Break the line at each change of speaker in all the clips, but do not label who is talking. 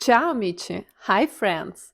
Ciao amici! Hi friends!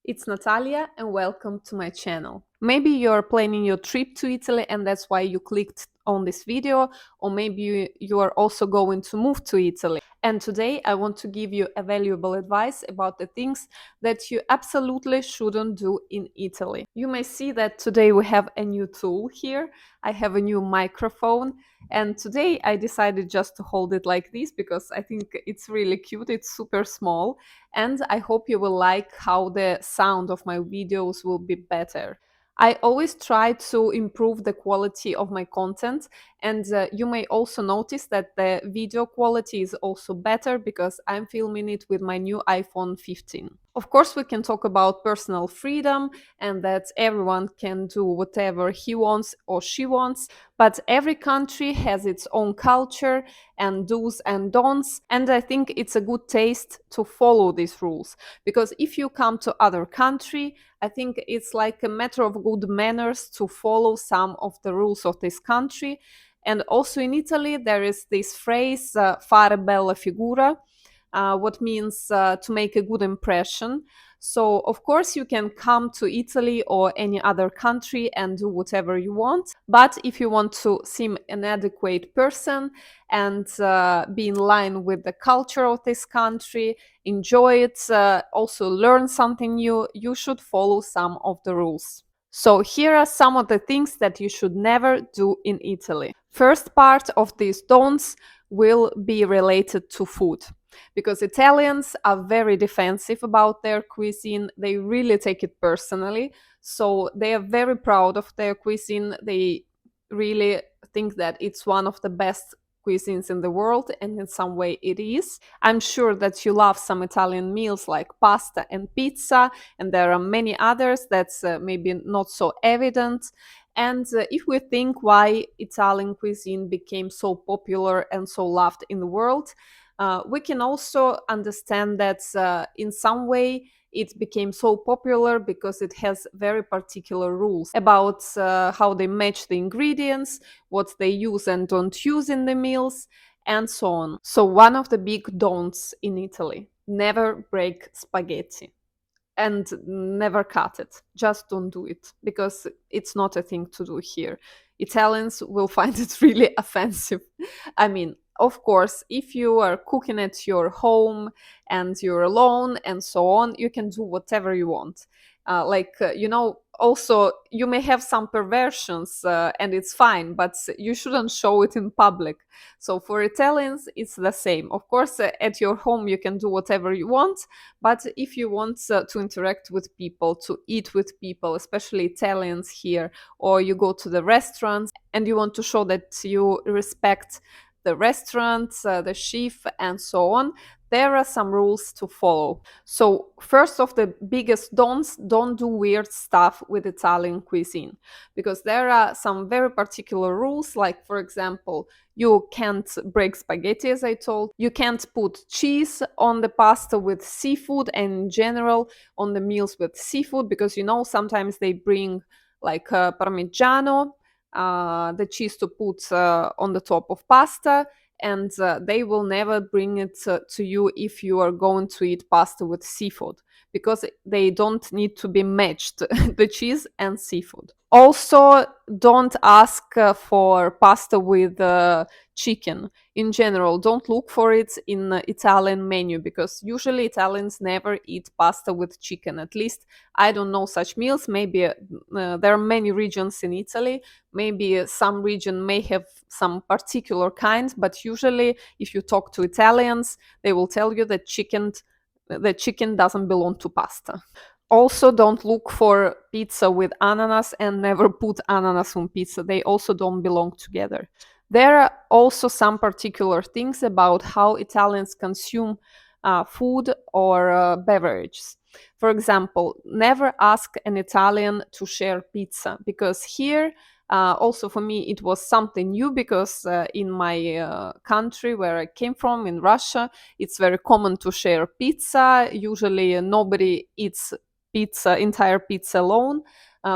It's Natalia and welcome to my channel. Maybe you're planning your trip to Italy and that's why you clicked on this video, or maybe you are also going to move to Italy. And today I want to give you a valuable advice about the things that you absolutely shouldn't do in Italy. You may see that today we have a new tool here. I have a new microphone, and today I decided just to hold it like this because I think it's really cute. It's super small, and I hope you will like how the sound of my videos will be better. I always try to improve the quality of my content, and you may also notice that the video quality is also better because I'm filming it with my new iPhone 15. Of course, we can talk about personal freedom and that everyone can do whatever he wants or she wants, but every country has its own culture and do's and don'ts, and I think it's a good taste to follow these rules, because if you come to other country, I think it's like a matter of good manners to follow some of the rules of this country. And also in Italy, there is this phrase, fare bella figura, what means to make a good impression. So, of course, you can come to Italy or any other country and do whatever you want. But if you want to seem an adequate person and be in line with the culture of this country, enjoy it, also learn something new, you should follow some of the rules. So here are some of the things that you should never do in Italy. First part of these don'ts will be related to food, because Italians are very defensive about their cuisine. They really take it personally. So they are very proud of their cuisine. They really think that it's one of the best cuisines in the world, and in some way it is. I'm sure that you love some Italian meals like pasta and pizza, and there are many others that's maybe not so evident. And if we think why Italian cuisine became so popular and so loved in the world, we can also understand that in some way it became so popular because it has very particular rules about how they match the ingredients, what they use and don't use in the meals, and so on. So one of the big don'ts in Italy: never break spaghetti and never cut it. Just don't do it, because it's not a thing to do here. Italians will find it really offensive. I mean, of course, if you are cooking at your home and you're alone and so on, you can do whatever you want. Also, you may have some perversions and it's fine, but you shouldn't show it in public. So for Italians, it's the same. Of course, at your home, you can do whatever you want, but if you want to interact with people, to eat with people, especially Italians here, or you go to the restaurants and you want to show that you respect the restaurant, the chef, and so on, there are some rules to follow. So, first of the biggest don'ts: don't do weird stuff with Italian cuisine, because there are some very particular rules, like, for example, you can't break spaghetti, as I told. You can't put cheese on the pasta with seafood, and in general on the meals with seafood, because sometimes they bring like parmigiano, the cheese to put on the top of pasta, and they will never bring it to you if you are going to eat pasta with seafood, because they don't need to be matched, the cheese and seafood. Also, don't ask for pasta with chicken. In general, don't look for it in the Italian menu, because usually Italians never eat pasta with chicken. At least I don't know such meals. Maybe there are many regions in Italy. Maybe some region may have some particular kind, but usually if you talk to Italians, they will tell you that chicken doesn't belong to pasta. Also, don't look for pizza with ananas and never put ananas on pizza. They also don't belong together. There are also some particular things about how Italians consume food or beverages. For example, never ask an Italian to share pizza, because here, also for me, it was something new, because in my country where I came from, in Russia, it's very common to share pizza. Usually, nobody eats entire pizza alone.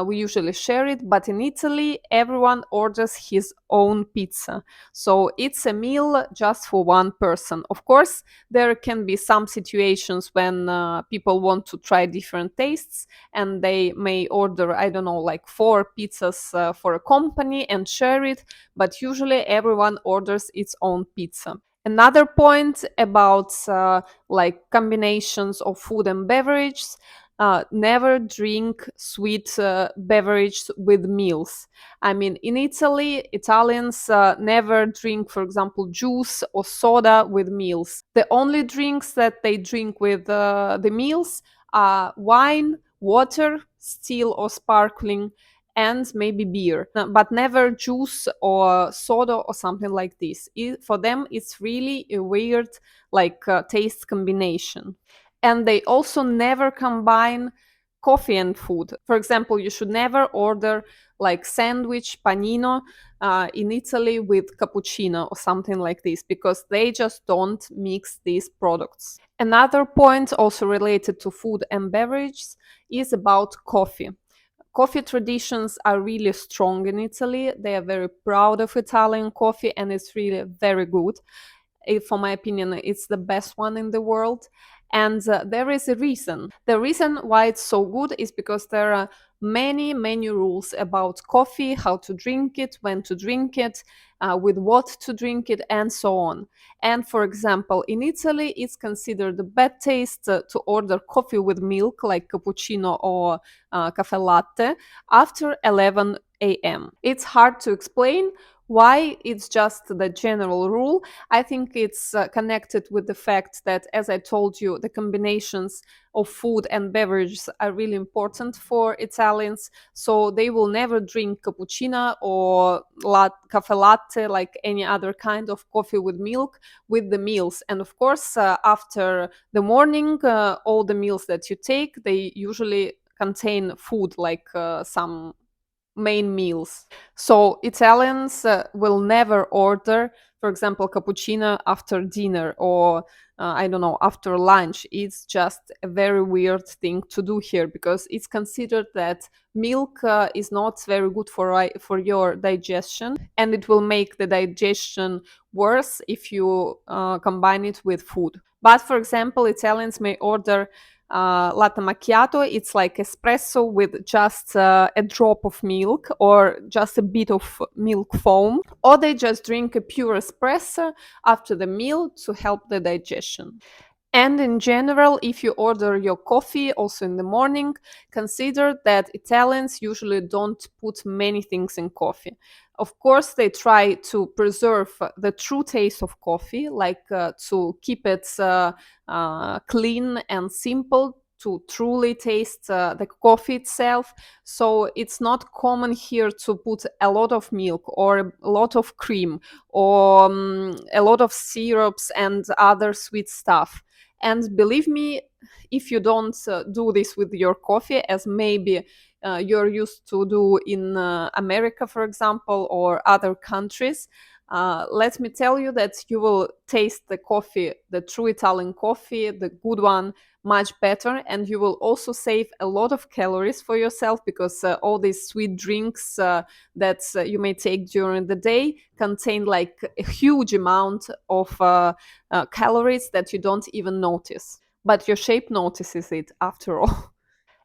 we usually share it, but in Italy, everyone orders his own pizza. So it's a meal just for one person. Of course, there can be some situations when people want to try different tastes and they may order, I don't know, like four pizzas for a company and share it, but usually everyone orders its own pizza. Another point about like combinations of food and beverages, never drink sweet beverage with meals. I mean, in Italy, Italians never drink, for example, juice or soda with meals. The only drinks that they drink with the meals are wine, water, still or sparkling, and maybe beer, but never juice or soda or something like this. For them, it's really a weird, like, taste combination. And they also never combine coffee and food. For example, you should never order like sandwich panino in Italy with cappuccino or something like this, because they just don't mix these products. Another point also related to food and beverages is about coffee. Coffee traditions are really strong in Italy. They are very proud of Italian coffee and it's really very good. For my opinion, it's the best one in the world. And there is a reason. The reason why it's so good is because there are many rules about coffee, how to drink it, when to drink it, with what to drink it, and so on. And for example, in Italy, it's considered a bad taste to order coffee with milk, like cappuccino or cafe latte, after 11 a.m. It's hard to explain why. It's just the general rule. I think it's connected with the fact that, as I told you, the combinations of food and beverages are really important for Italians. So they will never drink cappuccino or cafe latte, like any other kind of coffee with milk, with the meals. And of course, after the morning, all the meals that you take, they usually contain food, like some main meals. So Italians will never order, for example, cappuccino after dinner or I don't know, after lunch. It's just a very weird thing to do here because it's considered that milk is not very good for your digestion, and it will make the digestion worse if you combine it with food. But for example, Italians may order latte macchiato. It's like espresso with just a drop of milk or just a bit of milk foam, or they just drink a pure espresso after the meal to help the digestion. And in general, if you order your coffee also in the morning, consider that Italians usually don't put many things in coffee. Of course, they try to preserve the true taste of coffee, like to keep it clean and simple, to truly taste the coffee itself. So it's not common here to put a lot of milk or a lot of cream or a lot of syrups and other sweet stuff. And believe me, if you don't do this with your coffee, as maybe you're used to do in America, for example, or other countries, let me tell you that you will taste the coffee, the true Italian coffee, the good one, much better. And you will also save a lot of calories for yourself because all these sweet drinks that you may take during the day contain like a huge amount of calories that you don't even notice. But your shape notices it after all.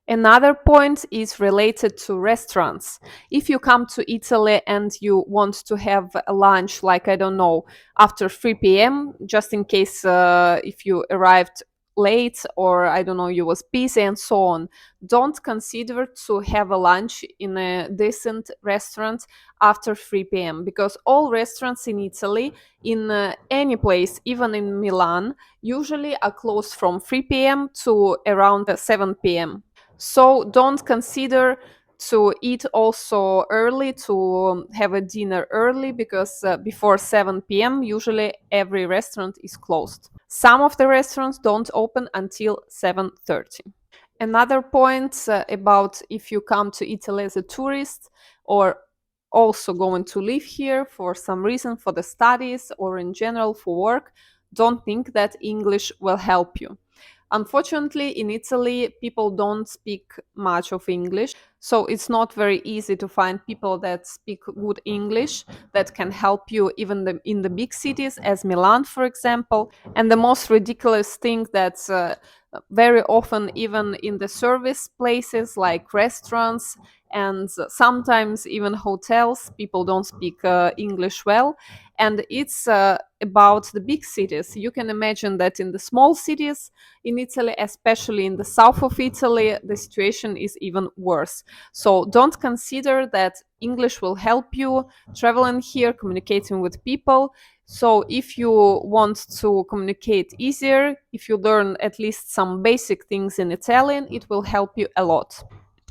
Another point is related to restaurants. If you come to Italy and you want to have a lunch, like, I don't know, after 3 p.m., just in case if you arrived late or, I don't know, you was busy and so on, don't consider to have a lunch in a decent restaurant after 3 p.m. because all restaurants in Italy, in any place, even in Milan, usually are closed from 3 p.m. to around 7 p.m. So don't consider to eat also early, to have a dinner early, because before 7 p.m. usually every restaurant is closed. Some of the restaurants don't open until 7:30. Another point about if you come to Italy as a tourist or also going to live here for some reason, for the studies or in general for work, don't think that English will help you. Unfortunately, in Italy, people don't speak much of English, so it's not very easy to find people that speak good English that can help you even in the big cities, as Milan, for example. And the most ridiculous thing that's very often, even in the service places like restaurants and sometimes even hotels, people don't speak English well. And it's about the big cities. You can imagine that in the small cities in Italy, especially in the south of Italy, the situation is even worse. So don't consider that English will help you traveling here, communicating with people. So if you want to communicate easier, if you learn at least some basic things in Italian, it will help you a lot.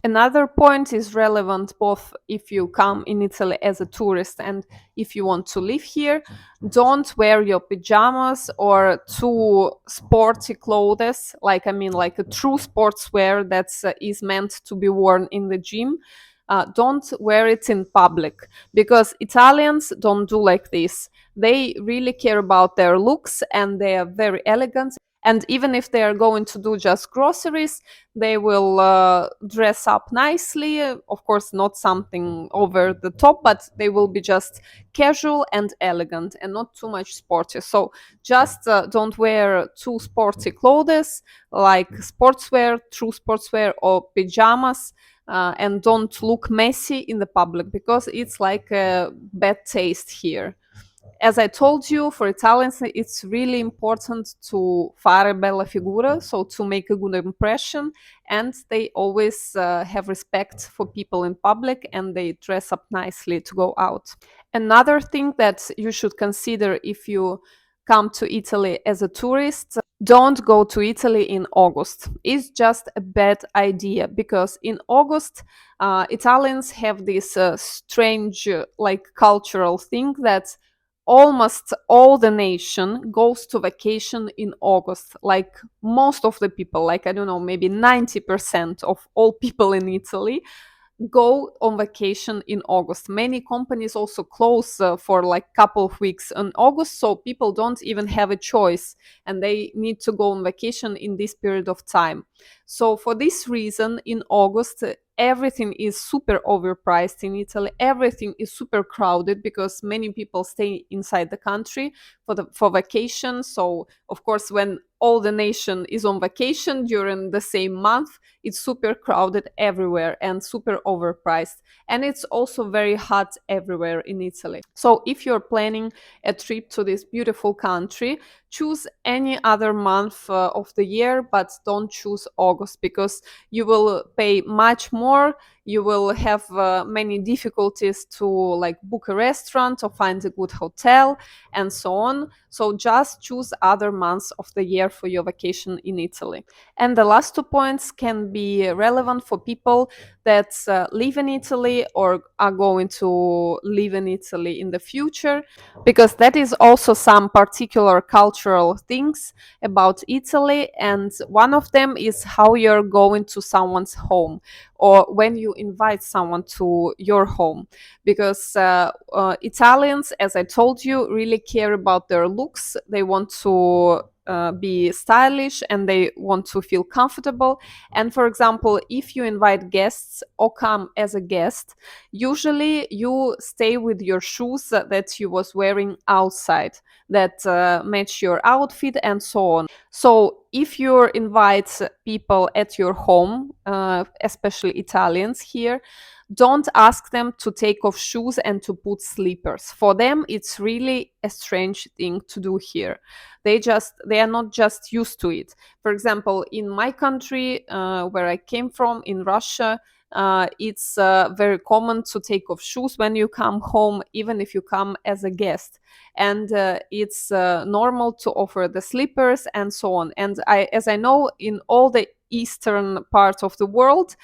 Another point is relevant both if you come in Italy as a tourist and if you want to live here. Don't wear your pajamas or too sporty clothes, like a true sportswear that is meant to be worn in the gym. Don't wear it in public because Italians don't do like this. They really care about their looks and they are very elegant. And even if they are going to do just groceries, they will dress up nicely. Of course, not something over the top, but they will be just casual and elegant and not too much sporty. So just don't wear too sporty clothes like sportswear, true sportswear, or pajamas. And don't look messy in the public because it's like a bad taste here. As I told you, for Italians, it's really important to fare bella figura, so to make a good impression, and they always have respect for people in public and they dress up nicely to go out. Another thing that you should consider if you come to Italy as a tourist, don't go to Italy in August. It's just a bad idea because in August, Italians have this strange, like cultural thing that almost all the nation goes to vacation in August. Like most of the people, like I don't know, maybe 90% of all people in Italy go on vacation in August. Many companies also close for like couple of weeks in August, so people don't even have a choice and they need to go on vacation in this period of time. So for this reason, in August, everything is super overpriced in Italy. Everything is super crowded because many people stay inside the country for vacation. So of course, when all the nation is on vacation during the same month, it's super crowded everywhere and super overpriced. And it's also very hot everywhere in Italy. So if you're planning a trip to this beautiful country, choose any other month of the year, but don't choose August because you will pay much more. You will have many difficulties to like book a restaurant or find a good hotel and so on. So just choose other months of the year for your vacation in Italy. And the last 2 points can be relevant for people that live in Italy or are going to live in Italy in the future, because that is also some particular cultural things about Italy. And one of them is how you're going to someone's home or when you invite someone to your home. Because Italians, as I told you, really care about their looks. They want to be stylish and they want to feel comfortable. And for example, if you invite guests or come as a guest, usually you stay with your shoes that you was wearing outside that match your outfit and so on. So if you invite people at your home, especially Italians here, don't ask them to take off shoes and to put slippers. For them, it's really a strange thing to do here. They are not just used to it. For example, in my country, where I came from, in Russia, it's very common to take off shoes when you come home, even if you come as a guest. And it's normal to offer the slippers and so on. And as I know, in all the eastern part of the world,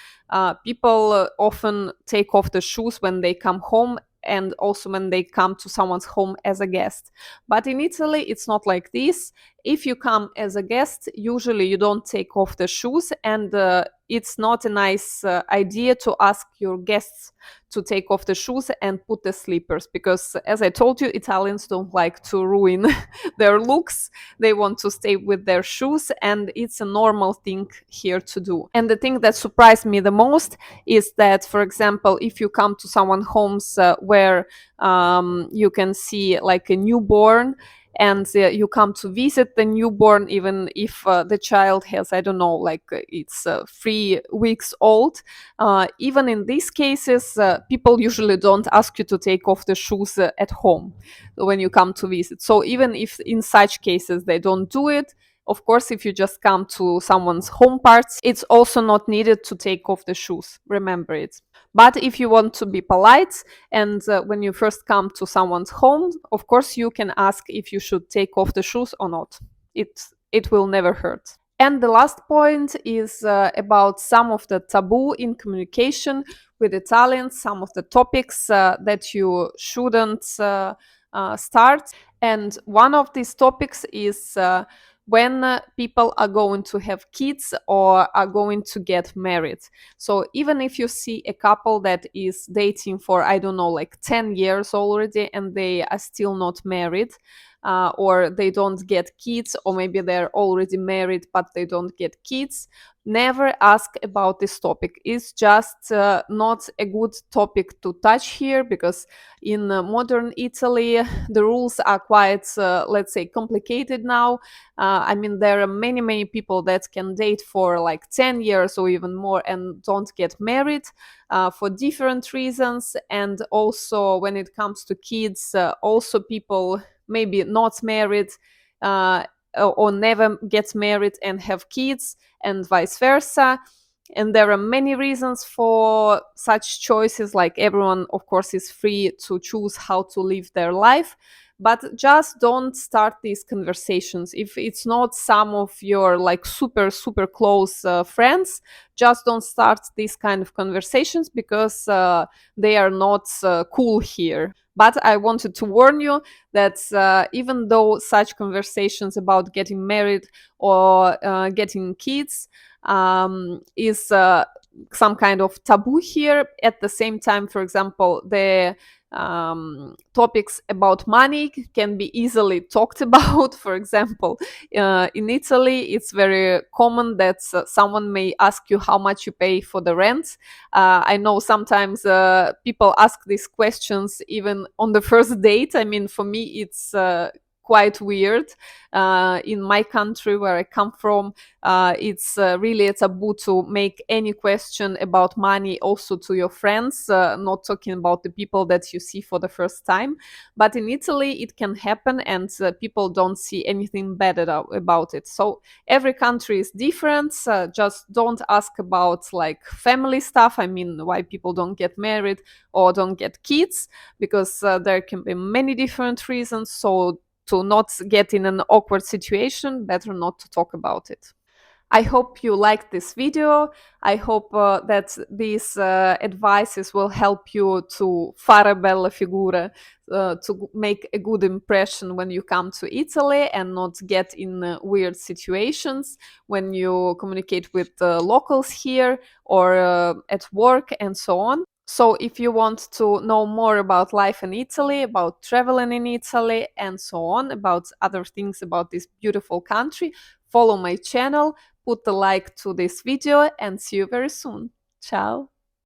people often take off the shoes when they come home and also when they come to someone's home as a guest. But in Italy, it's not like this. If you come as a guest, usually you don't take off the shoes, and it's not a nice idea to ask your guests to take off the shoes and put the slippers, because as I told you, Italians don't like to ruin their looks. They want to stay with their shoes, and it's a normal thing here to do. And the thing that surprised me the most is that, for example, if you come to someone's homes where you can see like a newborn, and you come to visit the newborn, even if the child has, I don't know, like it's 3 weeks old. Even in these cases, people usually don't ask you to take off the shoes at home when you come to visit. So even if in such cases they don't do it, of course, if you just come to someone's home parts, it's also not needed to take off the shoes. Remember it. But if you want to be polite, and when you first come to someone's home, of course, you can ask if you should take off the shoes or not. It will never hurt. And the last point is about some of the taboo in communication with Italians, some of the topics that you shouldn't start. And one of these topics is when people are going to have kids or are going to get married. So even if you see a couple that is dating for, I don't know, like 10 years already, and they are still not married, or they don't get kids, or maybe they're already married but they don't get kids, never ask about this topic. It's just not a good topic to touch here, because in modern Italy the rules are quite, let's say, complicated now. I mean, there are many people that can date for like 10 years or even more and don't get married for different reasons. And also when it comes to kids, also people maybe not married or never get married and have kids, and vice versa. And there are many reasons for such choices. Like, everyone, of course, is free to choose how to live their life, but just don't start these conversations if it's not some of your like super close friends. Just don't start these kind of conversations, because they are not cool here. But I wanted to warn you that even though such conversations about getting married or getting kids is some kind of taboo here, at the same time, for example, the topics about money can be easily talked about. For example, in Italy, it's very common that someone may ask you how much you pay for the rent. I know sometimes people ask these questions even on the first date. I mean, for me, it's quite weird. In my country, where I come from, it's really a taboo to make any question about money also to your friends, not talking about the people that you see for the first time. But in Italy, it can happen, and people don't see anything bad about it. So every country is different. Just don't ask about like family stuff. I mean, why people don't get married or don't get kids, because there can be many different reasons. So to not get in an awkward situation, better not to talk about it. I hope you liked this video. I hope that these advices will help you to fare bella figura, to make a good impression when you come to Italy, and not get in weird situations when you communicate with locals here or at work and so on. So if you want to know more about life in Italy, about traveling in Italy, and so on, about other things about this beautiful country, follow my channel, put a like to this video, and see you very soon. Ciao!